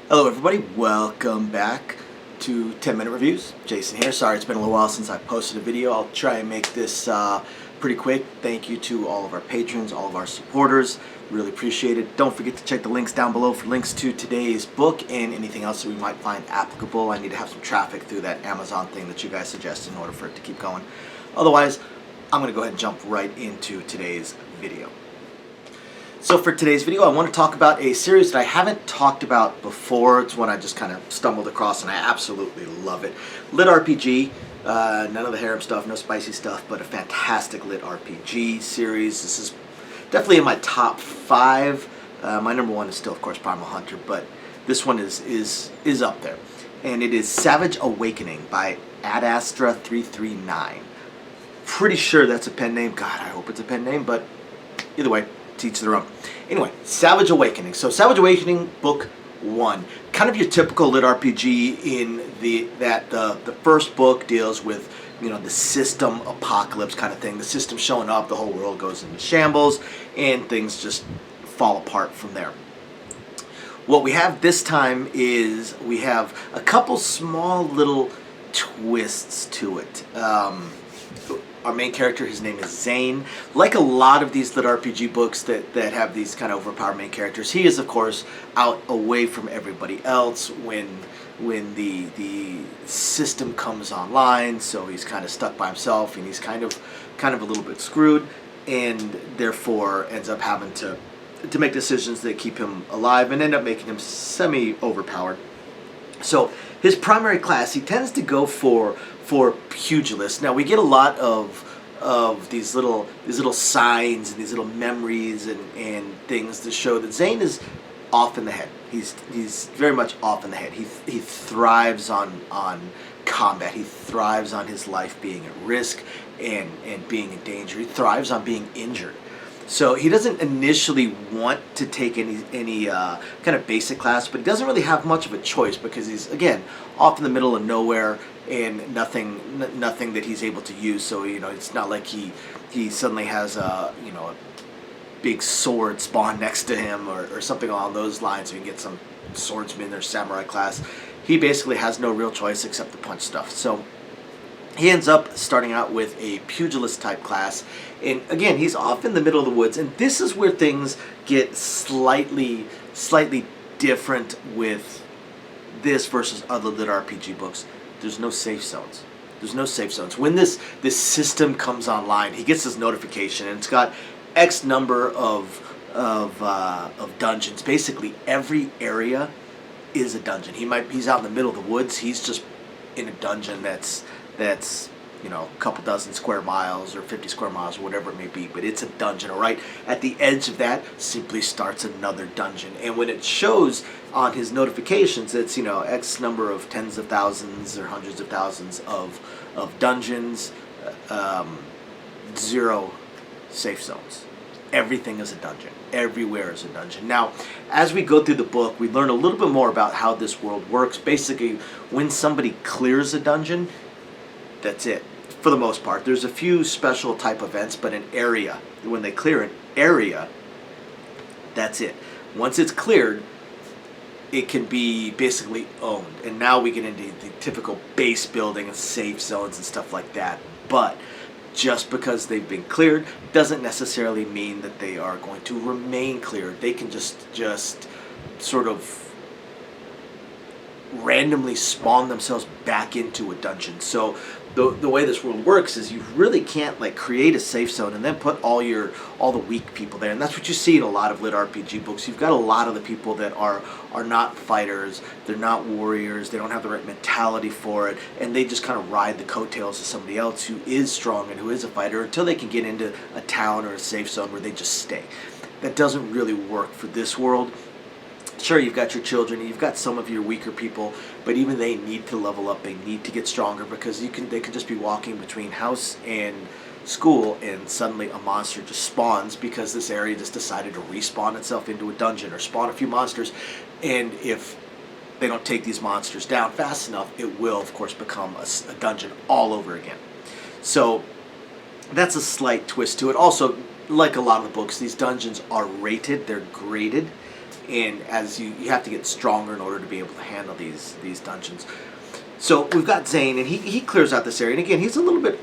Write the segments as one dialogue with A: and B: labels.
A: Hello everybody, welcome back to 10 Minute Reviews. Jason here. Sorry it's been a little while since I posted a video. I'll try and make this pretty quick. Thank you to all of our patrons, all of our supporters. Really appreciate it. Don't forget to check the links down below for links to today's book and anything else that we might find applicable. I need to have some traffic through that Amazon thing that you guys suggest in order for it to keep going. Otherwise, I'm going to go ahead and jump right into today's video. So for today's video, I want to talk about a series that I haven't talked about before. It's one I just kind of stumbled across and I absolutely love it. Lit RPG, none of the harem stuff, no spicy stuff, but a fantastic lit RPG series. This is definitely in my top 5. My number 1 is still, of course, Primal Hunter, but this one is up there. And it is Savage Awakening by Adastra339. Pretty sure that's a pen name. God, I hope it's a pen name, but either way, teach their own. Anyway, Savage Awakening. So Savage Awakening, book 1. Kind of your typical lit RPG in the first book deals with, the system apocalypse kind of thing. The system showing up, the whole world goes into shambles, and things just fall apart from there. What we have this time is we have a couple small little twists to it. Our main character, his name is Zane. Like a lot of these lit RPG books that have these kind of overpowered main characters, he is, of course, out away from everybody else when the system comes online. So he's kind of stuck by himself, and he's kind of a little bit screwed, and therefore ends up having to make decisions that keep him alive and end up making him semi-overpowered. So his primary class, he tends to go for pugilist. Now we get a lot of these little signs and these little memories and things that show that Zane is off in the head. He's very much off in the head. He thrives on combat. He thrives on his life being at risk and being in danger. He thrives on being injured. So he doesn't initially want to take any kind of basic class, but he doesn't really have much of a choice because he's, again, off in the middle of nowhere and nothing that he's able to use. So it's not like he suddenly has a big sword spawn next to him or something along those lines. So you can get some swordsman or samurai class. He basically has no real choice except to punch stuff. So he ends up starting out with a pugilist type class, and again, he's off in the middle of the woods, and this is where things get slightly different with this versus other lit RPG books. There's no safe zones. There's no safe zones. When this system comes online, he gets this notification, and it's got X number of dungeons. Basically, every area is a dungeon. He's out in the middle of the woods. He's just in a dungeon that's a couple dozen square miles or 50 square miles or whatever it may be, but it's a dungeon. All right, at the edge of that simply starts another dungeon, and when it shows on his notifications, it's X number of tens of thousands or hundreds of thousands of dungeons, 0 safe zones. Everything is a dungeon. Everywhere is a dungeon. Now, as we go through the book, we learn a little bit more about how this world works. Basically, when somebody clears a dungeon, that's it, for the most part. There's a few special type events, but an area, when they clear an area, that's it. Once it's cleared, it can be basically owned. And now we get into the typical base building and safe zones and stuff like that. But just because they've been cleared doesn't necessarily mean that they are going to remain cleared. They can just sort of randomly spawn themselves back into a dungeon. So the way this world works is you really can't create a safe zone and then put all the weak people there. And that's what you see in a lot of lit RPG books. You've got a lot of the people that are not fighters, they're not warriors, they don't have the right mentality for it, and they just kind of ride the coattails of somebody else who is strong and who is a fighter until they can get into a town or a safe zone where they just stay. That doesn't really work for this world. Sure, you've got your children, you've got some of your weaker people, but even they need to level up, they need to get stronger, because they could just be walking between house and school and suddenly a monster just spawns because this area just decided to respawn itself into a dungeon or spawn a few monsters, and if they don't take these monsters down fast enough, it will, of course, become a dungeon all over again. So that's a slight twist to it. Also, like a lot of the books, these dungeons are rated, they're graded, and as you have to get stronger in order to be able to handle these dungeons. So we've got Zane, and he clears out this area, and again, he's a little bit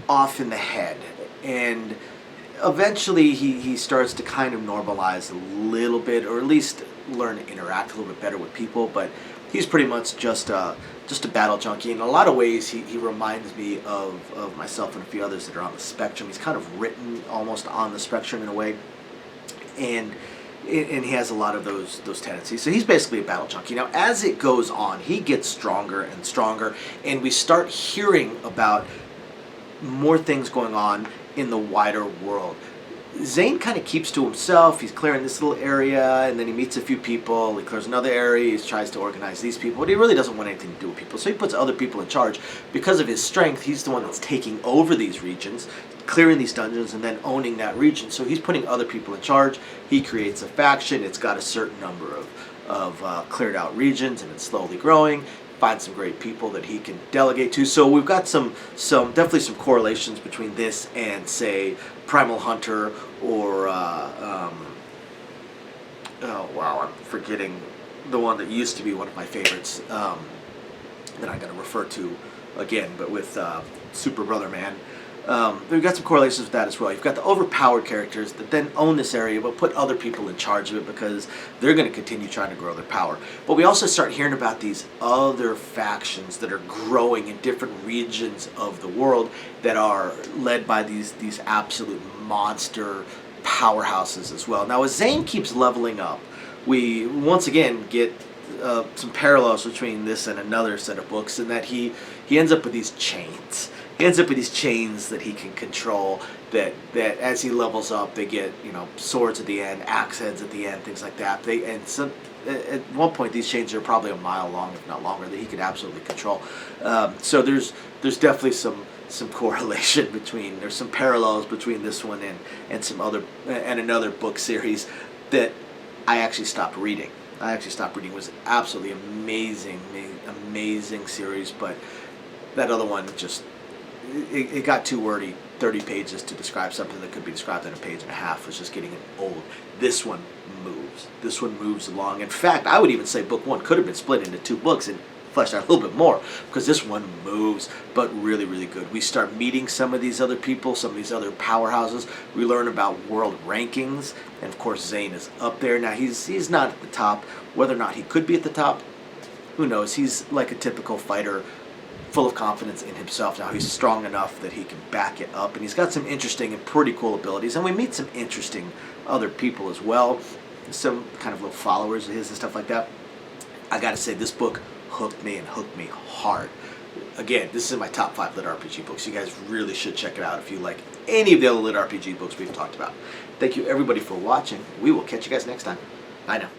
A: off in the head, and eventually he starts to kind of normalize a little bit, or at least learn to interact a little bit better with people, but he's pretty much just a battle junkie. In a lot of ways, he reminds me of myself and a few others that are on the spectrum. He's kind of written almost on the spectrum in a way, and he has a lot of those tendencies. So he's basically a battle junkie. Now, as it goes on, he gets stronger and stronger, and we start hearing about more things going on in the wider world. Zane kind of keeps to himself. He's clearing this little area, and then he meets a few people. He clears another area. He tries to organize these people, but he really doesn't want anything to do with people. So he puts other people in charge. Because of his strength, he's the one that's taking over these regions, clearing these dungeons, and then owning that region. So he's putting other people in charge. He creates a faction. It's got a certain number of cleared out regions, and it's slowly growing. Find some great people that he can delegate to. So we've got some definitely some correlations between this and, say, Primal Hunter, or oh wow, I'm forgetting the one that used to be one of my favorites that I'm going to refer to again, but with Super Brother Man. We've got some correlations with that as well. You've got the overpowered characters that then own this area but put other people in charge of it because they're going to continue trying to grow their power. But we also start hearing about these other factions that are growing in different regions of the world that are led by these absolute monster powerhouses as well. Now, as Zane keeps leveling up, we once again get some parallels between this and another set of books, in that he ends up with these chains. He ends up with these chains that he can control, that as he levels up, they get, swords at the end, axe heads at the end, things like that. At one point, these chains are probably a mile long, if not longer, that he could absolutely control. So there's definitely some correlation between, there's some parallels between this one and some other, and another book series that I actually stopped reading. It was absolutely amazing series, but that other one just, it got too wordy. 30 pages to describe something that could be described in a page and a half was just getting old. This one moves. This one moves along. In fact, I would even say book one could have been split into two books and fleshed out a little bit more, because this one moves, but really, really good. We start meeting some of these other people, some of these other powerhouses. We learn about world rankings, and of course Zane is up there. Now, he's not at the top. Whether or not he could be at the top, who knows? He's like a typical fighter, full of confidence in himself. Now, he's strong enough that he can back it up, and he's got some interesting and pretty cool abilities, and we meet some interesting other people as well, some kind of little followers of his and stuff like that. I gotta say, this book hooked me hard. Again, this is in my top 5 lit RPG books. You guys really should check it out if you like any of the other lit RPG books we've talked about. Thank you everybody for watching. We will catch you guys next time. Bye now.